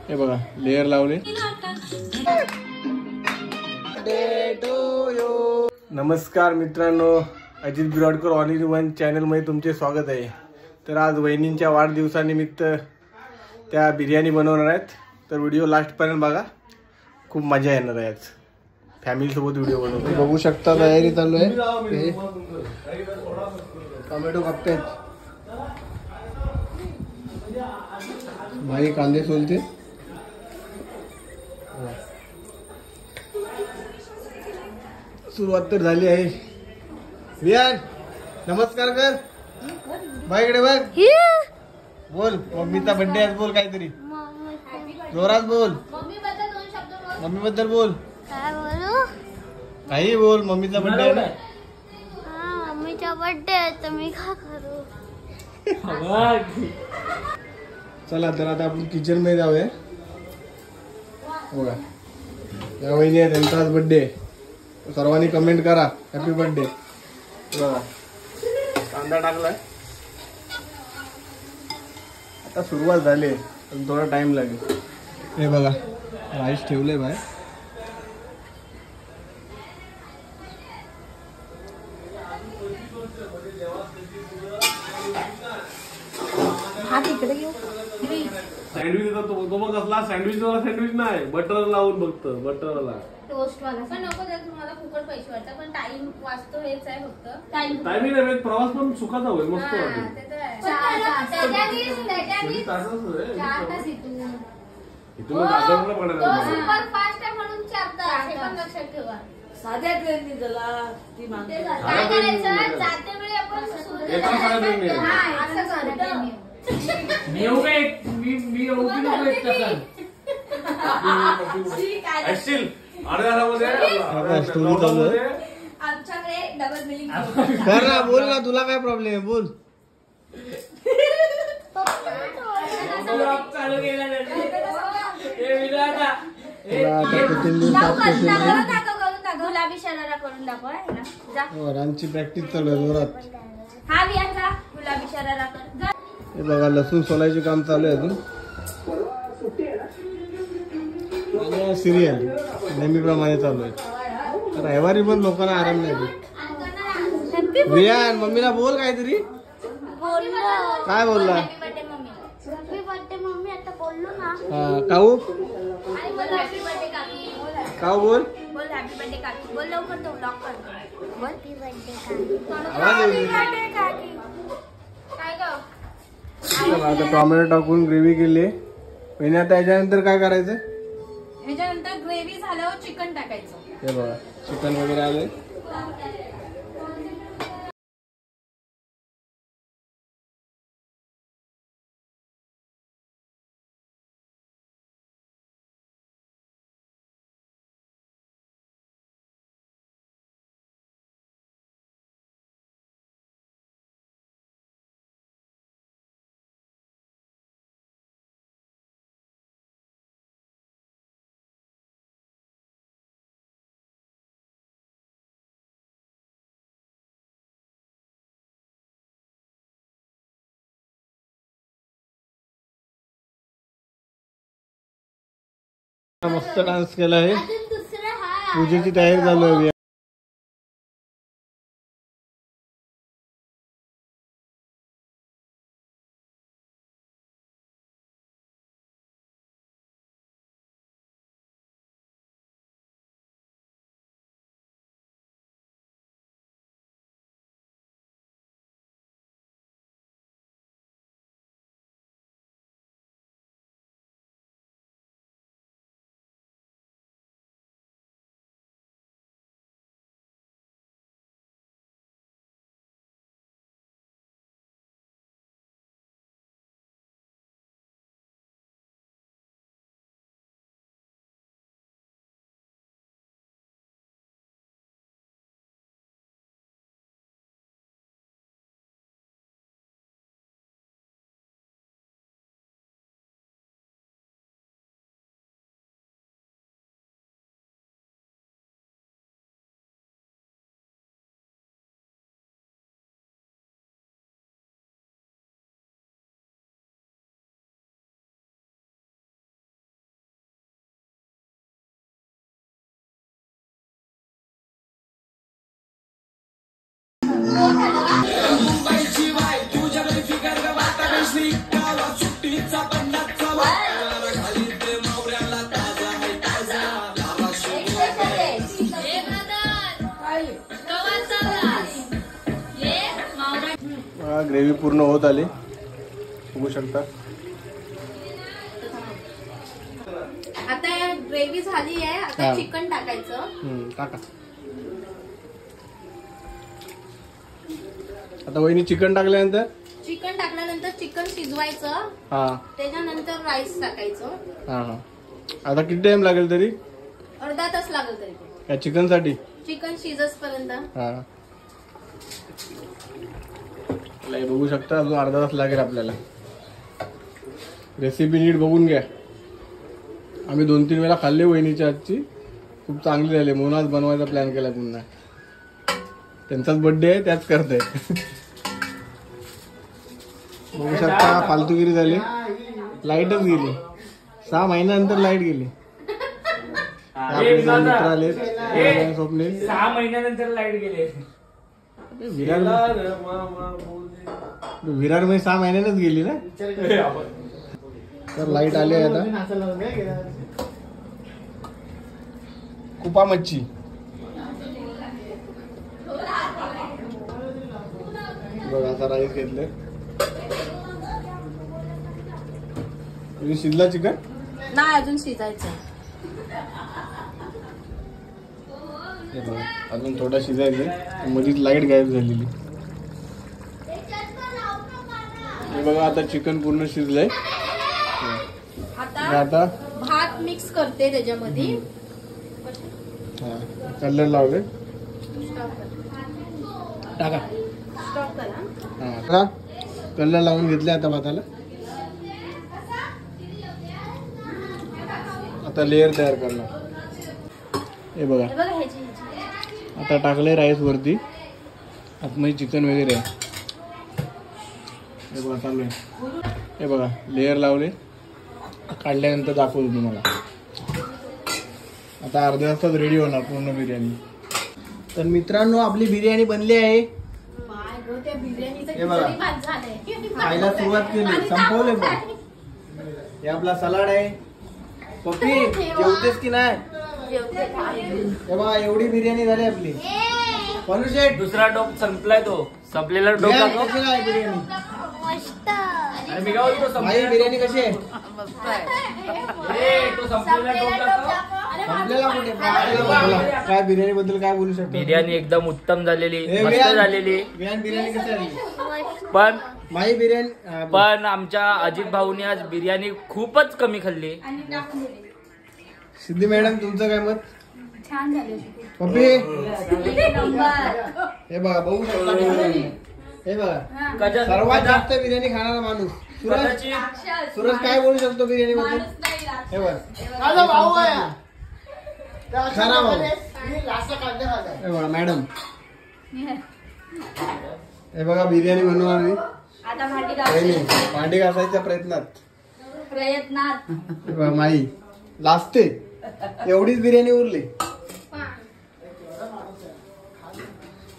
हे बघा लेअर लावले. नमस्कार मित्रांनो, अजित बिराडकर ऑल इन वन चॅनलमध्ये तुमचे स्वागत आहे. तर आज वहिनींच्या वाढदिवसानिमित्त त्या बिर्याणी बनवणार आहेत. तर व्हिडिओ लास्टपर्यंत बघा, खूप मजा येणार आहे. आज फॅमिलीसोबत व्हिडिओ बनवतो. बघू शकता तयारी चालू आहे. टोमॅटो कापतायत, भाई कांदे सोलते. सुरुवात तर झाली आहे. बियान नमस्कार कर, बाईकडे बघ, बोल मम्मीचा बर्थडे आज, बोल काहीतरी जोरात बोल. मम्मी बद्दल बोल, काही बोल. मम्मीचा बर्थडे आहे ना. मम्मीचा बर्थडे आहे तर मी का करू. चला तर आता आपण किचन मध्ये जाऊया. बघा या वहिनी आहे, त्यांचा आज बर्थडे आहे. सर्वांनी कमेंट करा हॅपी बर्थडे. बघा कांदा टाकलाय, आता सुरुवात झाली, पण थोडा टाइम लागेल. हे बघा राईस ठेवले बाय. सँडविच तो मग कसला सँडविच वाला सँडविच नाही, बटर लावून फक्त बटर वाला टोस्ट वाला पण नको. जर तुम्हाला फुकट पैसे वाटतात पण टाइम वाचतो, हेच आहे फक्त टाइम. टायमिंग आहे, प्रवास पण सुखाचा होईल, मस्त वाटेल. सुपरफास्ट आहे म्हणून 4 तास, हे पण लक्षात ठेवा. साध्या ट्रेननी झाला ती काय करायचं, जाते वेळी आपण मी येऊ का एक, मी येऊ की नको एक तासात. आमच्याकडे डबल बिलिंग कर ना, बोल ना, तुला काय प्रॉब्लेम आहे, बोल. चालू केला गुलाबी शरारा करून दाखव. रामची प्रॅक्टिस चालू आहे जोरात. हा बियांचा गुलाबी शरारा कर. हे बघा लसूण सोलायचे काम चालू आहे अजून. सिरियल नेहमीप्रमाणे चालू आहे. रविवारी पण लोकांना आराम नाही देत. वियान मम्मीला बोल काहीतरी. काय बोलला. हॅपी बर्थडे मम्मी, आता बोललो ना. काऊ हॅपी बर्थडे काकी. काऊ बोल. बोल हॅपी बर्थडे काकी. बोल लवकर, तो ब्लॉक कर. बोल हॅपी बर्थडे काकी. आवाज येऊ बर्थडे काकी. काय ग. आता टोमॅटो टाकून ग्रेव्ही केली. आणि आता याच्यानंतर काय करायचं. ह्याच्यानंतर ग्रेव्ही झाल्यावर चिकन टाकायचं. हे बघा चिकन वगैरे आलंय. मस्त डान्स केला आहे. पूजेची तयारी चालू आहे. ग्रेव्ही पूर्ण होत आली, बघू शकता. आता ग्रेव्ही झाली आहे. आता चिकन टाकायचं. टाका. आता वहिनी चिकन टाकल्यानंतर चिकन शिजवायचं. त्याच्यानंतर राईस टाकायचं. आता किती टाइम लागेल तरी? अर्धा तास लागेल तरी या चिकन साठी. चिकन शिजस पर्यंत. बघू शकता अजून अर्धा तास लागेल आपल्याला. रेसिपी नीट बघून घ्या. आम्ही 2-3 वेळा खाल्ले वहिनीच्या हातची, खूप चांगली झाली. म्हणून आज बनवायचा प्लॅन केला पुन्हा. त्यांचाच बर्थडे आहे, त्याच करताय. बघू शकता फालतूगिरी झाली. लाईटच गेली. 6 महिन्यानंतर लाईट गेली. मित्र आले स्वप्ने. 6 महिन्यानंतर लाईट गेले. विरार मध्ये 6 महिन्यानंच गेली ना. तर लाईट आली आता. कुपा मच्छी बघा. आता राईस घेतले. शिजला चिकन नाही अजून शिजायचं. अजून थोडा शिजायचं. मधीच लाईट गायब झालेली. हे बघा आता चिकन पूर्ण शिजलंय. आता भात मिक्स करते त्याच्यामध्ये. कलर लावले. टाका. स्टॉप करा. कलर लावून घेतले आता भाताला. आता लेअर तयार करणार. हे बघा आता टाकले राईस वरती. आतमध्ये चिकन वगैरे आहे. हे बघा चालू आहे. हे बघा लेअर लावले. काढल्यानंतर दाखवतो तुम्हाला. आता अर्ध्या तासात रेडी होणार पूर्ण बिर्याणी. तर मित्रांनो आपली बिर्याणी बनली आहे. हे बघा खायला सुरुवात केली, संपवले. हे आपला सलाड आहे. पप्पी जेवतेस की नाही? हे बघा एवढी बिर्याणी झाली आपली. पनुशेट दुसरा टोप संपलाय. तो संपलेला टोप दाखव. कशी आहे बिर्याणी? आणि मी काय बोलतो भाई बिर्याणी कशी आहे? तो संपलेला टोप दाखव. संपलेला कुठे? काय बिर्याणी बद्दल काय बोलू शकतो? बिर्याणी एकदम उत्तम झालेली, मस्त झालेली. बिर्याणी कशी झाली? पण आमच्या अजित भाऊनी आज बिर्याणी खूपच कमी खाल्ली. सिद्धी मॅडम तुमचं काय मत? छान झाली. पप्पी हे बघा बघू शकता. हे बघा सर्वात जास्त बिर्याणी खाणारा माणूस सूरज काय बोलू शकतो बिर्याणी बद्दल? हे बघा खरा भाऊ. हे बघा मॅडम. हे बघा बिर्याणी बनवणार मी. भांडी घासायच्या प्रयत्नात. माई लाजते. एवढीच बिर्याणी उरली.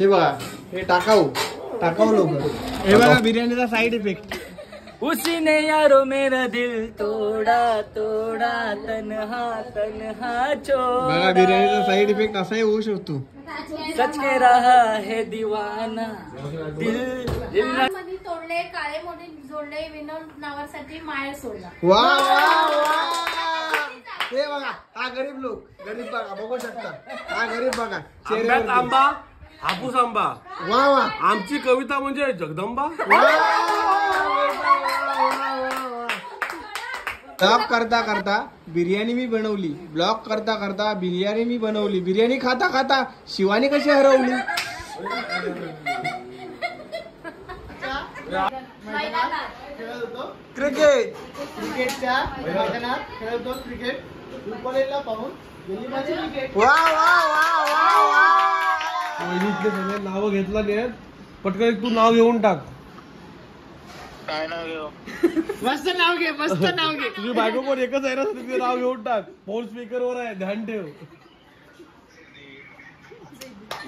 हे बघा हे टाकाऊ लोक. हे बघा बिर्याणीचा साईड इफेक्ट. उसीने यारो मेरा दिल तोडा तोडा तन्हा तन्हा छोड़ा. बघा बिर्याणीचा साईड इफेक्ट असाही होऊ शकतो. सच कह रहा है दीवाना दिल तोडले काळे मोठे जोडले. विनोद नावासाठी माळ सोडला. वा वा वा. हे बघा हा गरीब लोक. गरीब बघा बघू शकता. हा गरीब बघा. आंब्यात आंबा हापूस आंबा. वा वा. आमची कविता म्हणजे जगदंबा. ब्लॉग करता करता बिर्याणी मी बनवली. ब्लॉग करता करता बिर्याणी मी बनवली. बिर्याणी खाता खाता शिवानी कशी हरवली. क्रिकेटच्या मैदानात खेळतो क्रिकेट. कॉलेजला पाहून वा वा वा वा वा. वहिनीतले सगळे नावं घेतला नाही. पटकन तू नाव घेऊन टाक. काय नाव घेऊ? मस्त नाव घे. मस्त नाव घे. तुझी बायको पण एकच आहे ना. तुझे नाव घेऊन टाक. फोन स्पीकर वर आहे ध्यान ठेव.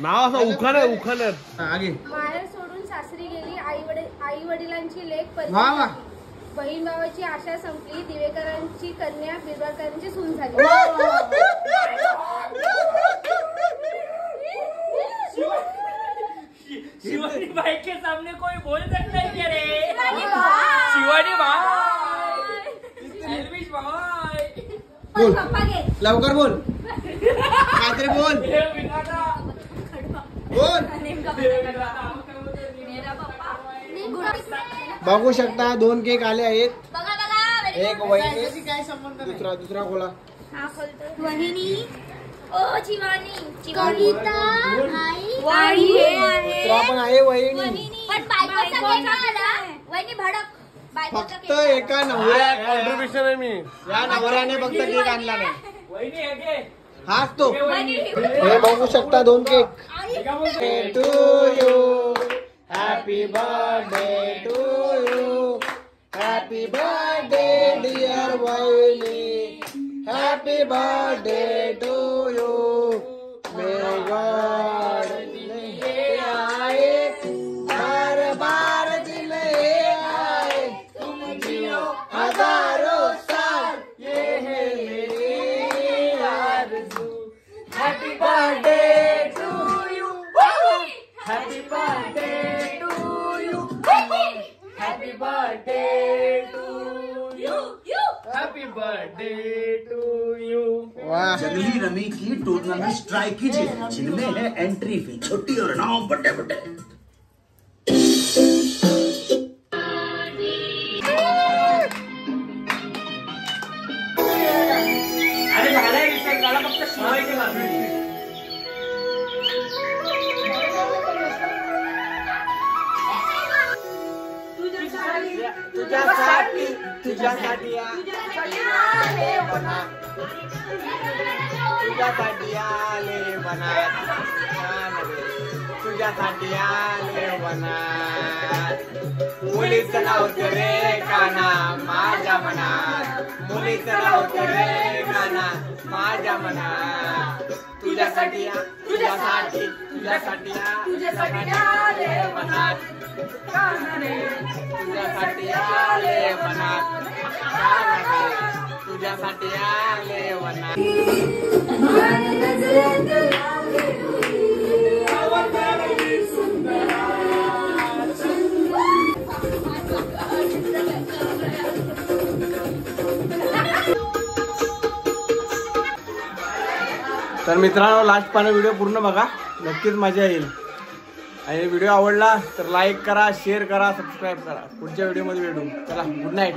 नाव असं उखाण आहे उखाण आहे. आगे माहेर सोडून सासरी गेली आई वडिलांची लेक परत वा वा. बहीण भावाची आशा संपली दिवेकरांची कन्या बिरबाकरांची सून झाली. शिवानी भाई के सामने कोई बोल सकता है क्या रे? शिवानी भाई, एल्विश भाई. बोल पप्पा घे. लवकर बोल काहीतरी बोल हे विनादा. बोल. बघू शकता 2 केक आले आहेत. बघा बघा. एक वहिनी दुसरा खोला. हा खोलतो. वहिनी ओ शिवानी कविता आई वाणी हे आहे. दुसरा पण आहे वहिनी. पण बायकोचा केक आला. वहिनी भडक बायकोचा फक्त केक एका नवऱ्या कॉन्ट्रीब्युशन आहे मी. या नवऱ्याने फक्त केक आणला नाही. वहिनी हे घे. हाच तो. हे वहिनी. हे बघू शकता 2 cake. To you happy birthday to you happy birthday dear वहिनी happy birthday to you may God आए बार बार दिल आए तुम जियो हजारों साल ये है मेरी आरज़ू happy birthday to you happy birthday to you happy birthday to you happy birthday to you. वाह. जंगली रमी की टूर्नामेंट स्ट्राइक कीजिए जिनमें है एंट्री फी छोटी और नाम बड़े बड़े. अरे झालाय विषय झाला फक्त शिवायचे बाजू. तुझ्यासाठी तुझ्यासाठी आले बना तुझ्यासाठी आले बना तुझ्यासाठी आले बना मुलीचं नाव रे काना माझ्या मनात मुलीचं नाव रे काना माझ्या मनात तुझ्यासाठी तुझ्यासाठी तुझ्यासाठी तुझ्यासाठी आले मनात तुझ्यासाठी आले मनात तुझ्यासाठी आले मनात. तर मित्रांनो लास्ट पानं व्हिडिओ पूर्ण बघा नक्कीच मजा येईल. आणि व्हिडिओ आवडला तर लाईक करा शेअर करा सबस्क्राईब करा. पुढच्या व्हिडिओमध्ये भेटू. चला गुड नाईट.